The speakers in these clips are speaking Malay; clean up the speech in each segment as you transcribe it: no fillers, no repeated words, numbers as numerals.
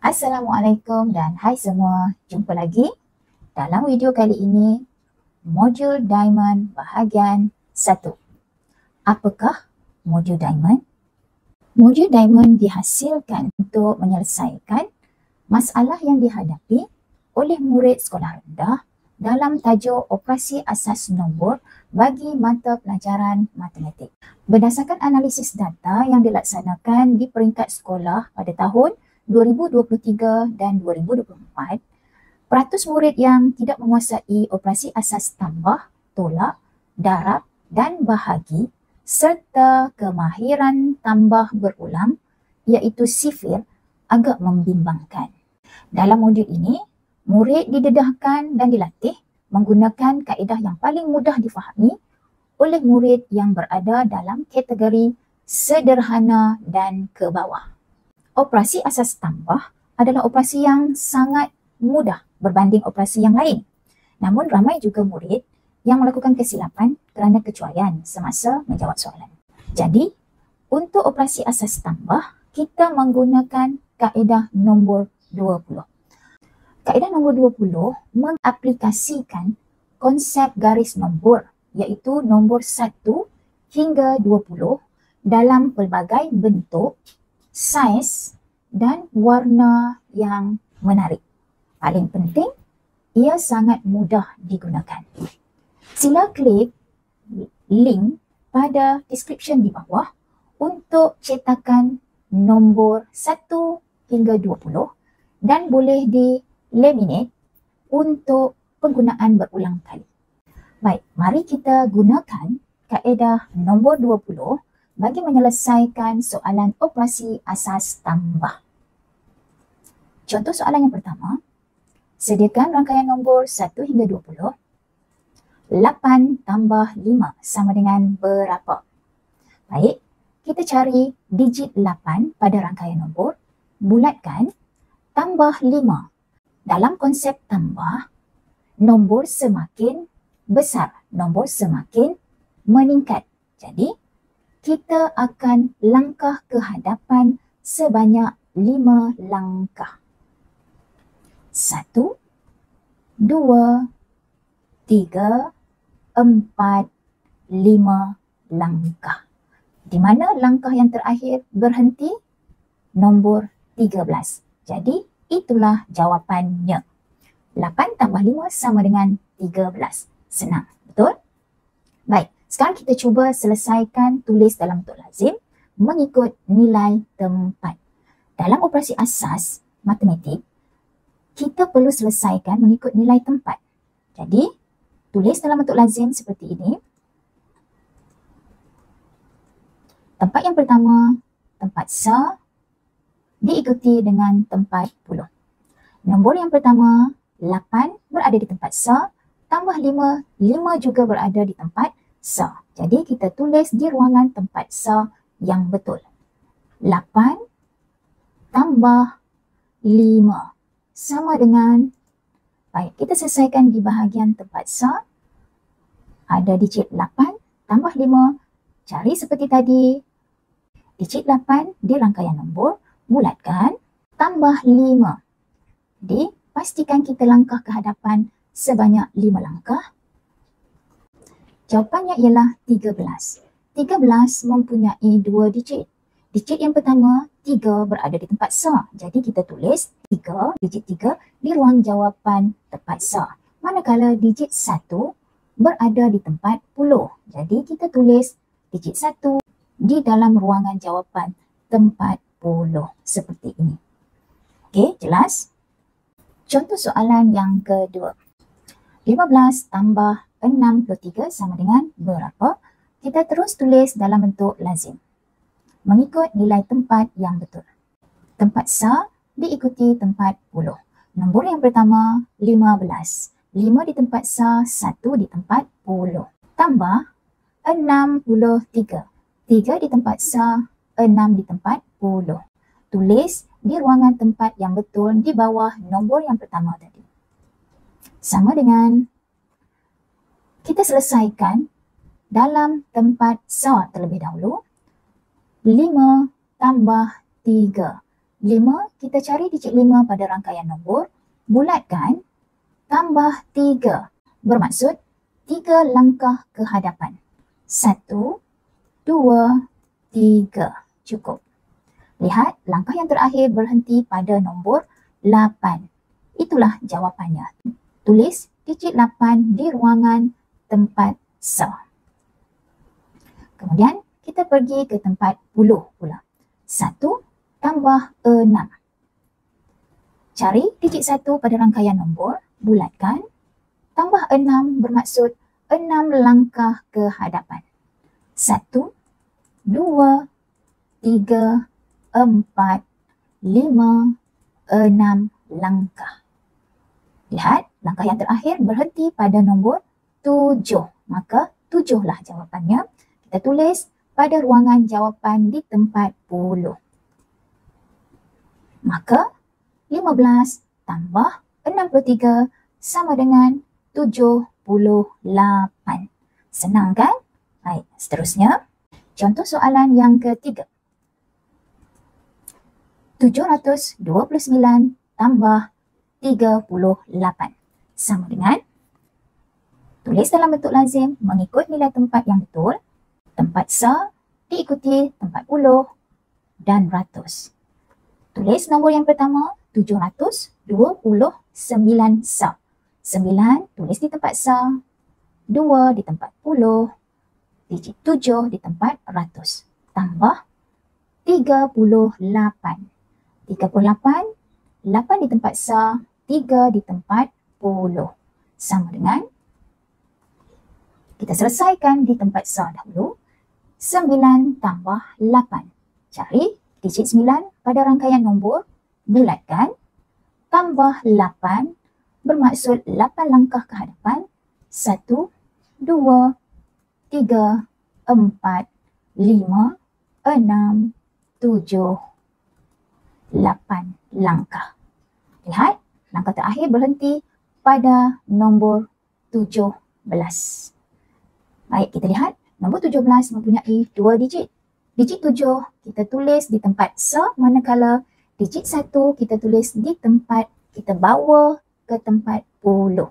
Assalamualaikum dan hai semua. Jumpa lagi dalam video kali ini, modul Diamond bahagian 1. Apakah modul Diamond? Modul Diamond dihasilkan untuk menyelesaikan masalah yang dihadapi oleh murid sekolah rendah dalam tajuk operasi asas nombor bagi mata pelajaran matematik. Berdasarkan analisis data yang dilaksanakan di peringkat sekolah pada tahun 2023 dan 2024, peratus murid yang tidak menguasai operasi asas tambah, tolak, darab dan bahagi serta kemahiran tambah berulang iaitu sifir agak membimbangkan. Dalam modul ini, murid didedahkan dan dilatih menggunakan kaedah yang paling mudah difahami oleh murid yang berada dalam kategori sederhana dan ke bawah. Operasi asas tambah adalah operasi yang sangat mudah berbanding operasi yang lain. Namun ramai juga murid yang melakukan kesilapan kerana kecuaian semasa menjawab soalan. Jadi, untuk operasi asas tambah, kita menggunakan kaedah nombor 20. Kaedah nombor 20 mengaplikasikan konsep garis nombor iaitu nombor 1 hingga 20 dalam pelbagai bentuk, saiz dan warna yang menarik. Paling penting, ia sangat mudah digunakan. Sila klik link pada description di bawah untuk cetakan nombor 1 hingga 20 dan boleh di-laminate untuk penggunaan berulang kali. Baik, mari kita gunakan kaedah nombor 20 bagi menyelesaikan soalan operasi asas tambah. Contoh soalan yang pertama, sediakan rangkaian nombor 1 hingga 20. 8 tambah 5 sama dengan berapa? Baik, kita cari digit 8 pada rangkaian nombor, bulatkan, tambah 5. Dalam konsep tambah, nombor semakin besar, nombor semakin meningkat. Jadi, kita akan langkah ke hadapan sebanyak 5 langkah. 1, 2, 3, 4, 5 langkah. Di mana langkah yang terakhir berhenti? Nombor 13. Jadi, itulah jawapannya. 8 tambah 5 sama dengan 13. Senang, betul? Baik. Sekarang kita cuba selesaikan tulis dalam bentuk lazim mengikut nilai tempat. Dalam operasi asas matematik, kita perlu selesaikan mengikut nilai tempat. Jadi, tulis dalam bentuk lazim seperti ini. Tempat yang pertama, tempat sa, diikuti dengan tempat puluh. Nombor yang pertama, 8 berada di tempat sa, tambah 5, 5 juga berada di tempat sa. Jadi kita tulis di ruangan tempat sa yang betul. 8 tambah 5 sama dengan, baik, kita selesaikan di bahagian tempat sa. Ada digit 8 tambah 5, cari seperti tadi. Digit 8 di rangkaian nombor, bulatkan, tambah 5. Jadi pastikan kita langkah ke hadapan sebanyak 5 langkah. Jawapannya ialah 13. 13 mempunyai 2 digit. Digit yang pertama, 3 berada di tempat sa. Jadi kita tulis 3, digit 3 di ruang jawapan tempat sa. Manakala digit 1 berada di tempat puluh. Jadi kita tulis digit 1 di dalam ruangan jawapan tempat puluh. Seperti ini. Okey, jelas? Contoh soalan yang kedua. 15 tambah 63 sama dengan berapa? Kita terus tulis dalam bentuk lazim mengikut nilai tempat yang betul. Tempat sa diikuti tempat puluh. Nombor yang pertama 15. 5 di tempat sa, 1 di tempat puluh. Tambah 63. 3 di tempat sa, 6 di tempat puluh. Tulis di ruangan tempat yang betul di bawah nombor yang pertama tadi. Sama dengan kita selesaikan dalam tempat sa terlebih dahulu. 5 tambah 3. 5, kita cari digit 5 pada rangkaian nombor, bulatkan, tambah 3. Bermaksud 3 langkah ke hadapan. 1, 2, 3. Cukup. Lihat, langkah yang terakhir berhenti pada nombor 8. Itulah jawapannya. Tulis digit 8 di ruangan tempat sa. Kemudian, kita pergi ke tempat puluh pula. 1 tambah 6. Cari digit 1 pada rangkaian nombor, bulatkan, tambah 6 bermaksud 6 langkah ke hadapan. 1, 2, 3, 4, 5, 6 langkah. Lihat, langkah yang terakhir berhenti pada nombor 7. Maka 7 lah jawapannya. Kita tulis pada ruangan jawapan di tempat puluh. Maka 15 tambah 63 sama dengan 78. Senang kan? Baik, seterusnya. Contoh soalan yang ketiga. 729 tambah 38 sama dengan, tulis dalam bentuk lazim mengikut nilai tempat yang betul. Tempat sa diikuti tempat puluh dan ratus. Tulis nombor yang pertama 729 sa. 9 tulis di tempat sa, 2 di tempat puluh, digit 7 di tempat ratus. Tambah 38. 38, 8 di tempat sa, 3 di tempat puluh. Sama dengan, kita selesaikan di tempat sa dahulu. 9 tambah 8. Cari digit 9 pada rangkaian nombor, bulatkan, tambah 8 bermaksud 8 langkah ke hadapan. 1, 2, 3, 4, 5, 6, 7, 8 langkah. Lihat, langkah terakhir berhenti pada nombor 17. Baik, kita lihat. Nombor 17 mempunyai 2 digit. Digit 7 kita tulis di tempat sa, manakala digit 1 kita tulis di tempat, kita bawa ke tempat puluh.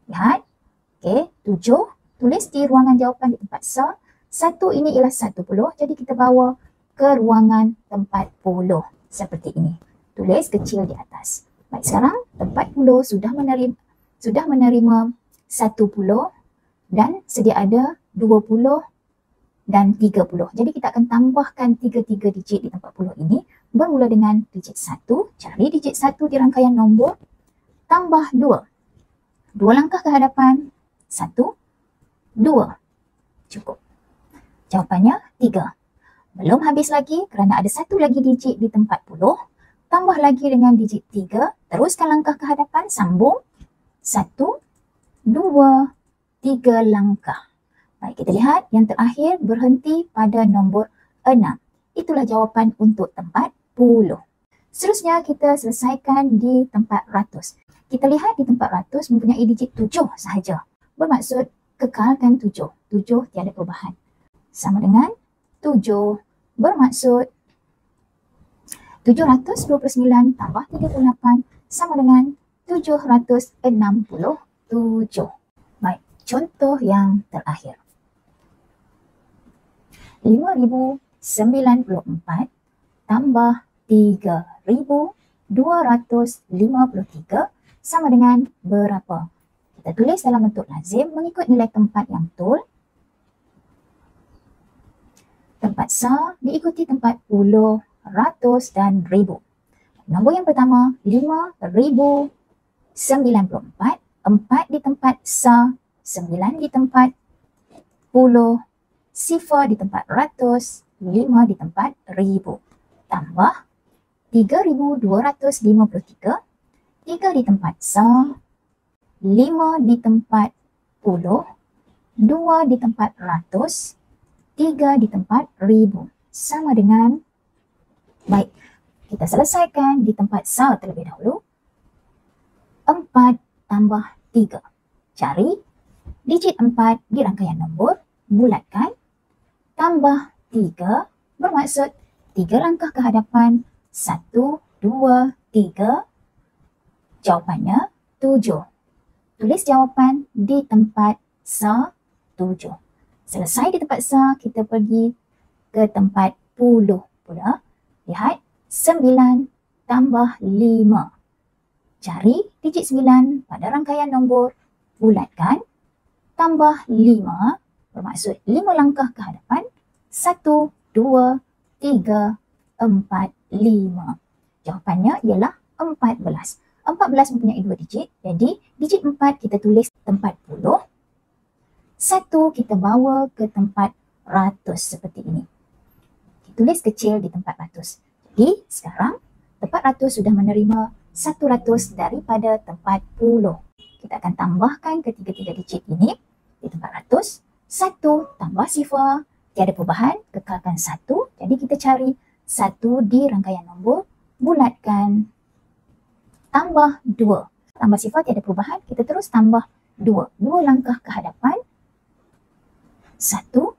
Lihat. Okey, 7 tulis di ruangan jawapan di tempat sa. 1 ini ialah 10, jadi kita bawa ke ruangan tempat puluh. Seperti ini. Tulis kecil di atas. Baik, sekarang tempat puluh sudah menerima 10 dan sedia ada 20 dan 30. Jadi kita akan tambahkan 3 digit di tempat puluh ini bermula dengan digit 1. Cari digit 1 di rangkaian nombor, tambah 2. 2 langkah ke hadapan. 1, 2. Cukup. Jawapannya 3. Belum habis lagi kerana ada 1 lagi digit di tempat puluh. Tambah lagi dengan digit 3. Teruskan langkah ke hadapan. Sambung. 1, 2, 3 langkah. Baik, kita lihat yang terakhir berhenti pada nombor 6. Itulah jawapan untuk tempat puluh. Seterusnya kita selesaikan di tempat ratus. Kita lihat di tempat ratus mempunyai digit 7 sahaja. Bermaksud kekalkan 7. 7 tiada perubahan. Sama dengan 7. Bermaksud 729 tambah 38 sama dengan 767. Baik, contoh yang terakhir. 5094 tambah 3253 sama dengan berapa? Kita tulis dalam bentuk lazim mengikut nilai tempat yang betul. Tempat sa diikuti tempat puluh, ratus dan ribu. Nombor yang pertama 5094, 4 di tempat sa, 9 di tempat puluh, sifar di tempat ratus, 5 di tempat ribu. Tambah 3253, 3 di tempat sa, 5 di tempat puluh, 2 di tempat ratus, 3 di tempat ribu. Sama dengan, baik, kita selesaikan di tempat sa terlebih dahulu. 4 tambah 3. Cari digit 4 di rangkaian nombor, bulatkan, tambah 3 bermaksud 3 langkah ke hadapan. 1, 2, 3. Jawapannya 7. Tulis jawapan di tempat sa 7. Selesai di tempat sa, kita pergi ke tempat puluh pula. Lihat, 9 tambah 5. Cari digit 9 pada rangkaian nombor, bulatkan, tambah 5, bermaksud 5 langkah ke hadapan. 1, 2, 3, 4, 5. Jawapannya ialah 14. 14 mempunyai 2 digit, jadi digit 4 kita tulis tempat puluh. 1 kita bawa ke tempat ratus seperti ini. Tulis kecil di tempat ratus. Jadi sekarang tempat ratus sudah menerima 100 daripada tempat puluh. Kita akan tambahkan ketiga-tiga digit ini di tempat ratus. 1 tambah sifar, tiada perubahan, kekalkan 1. Jadi kita cari 1 di rangkaian nombor, bulatkan, tambah 2. Tambah sifar tiada perubahan, kita terus tambah 2. 2 langkah ke hadapan. 1,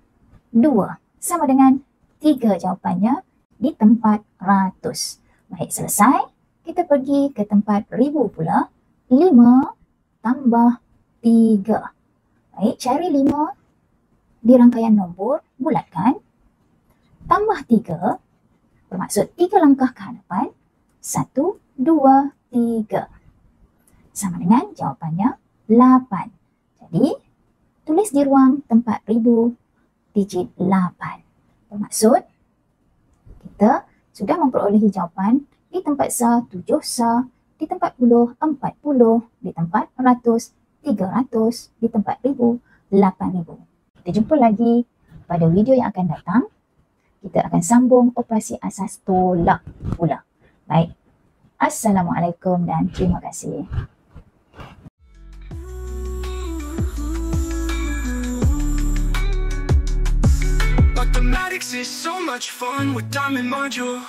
2. Sama dengan 3 jawapannya di tempat ratus. Baik, selesai. Kita pergi ke tempat ribu pula. 5 tambah 3. Baik, cari 5 di rangkaian nombor, bulatkan, tambah 3, bermaksud 3 langkah ke hadapan. 1, 2, 3. Sama dengan jawapannya 8. Jadi, tulis di ruang tempat ribu digit 8. Bermaksud, kita sudah memperolehi jawapan di tempat sa 7 sa, di tempat puluh 40, di tempat ratus 300, di tempat ribu 8000. Kita jumpa lagi pada video yang akan datang. Kita akan sambung operasi asas tolak pula. Baik. Assalamualaikum dan terima kasih. Mathematics is so much fun with Diamond Module.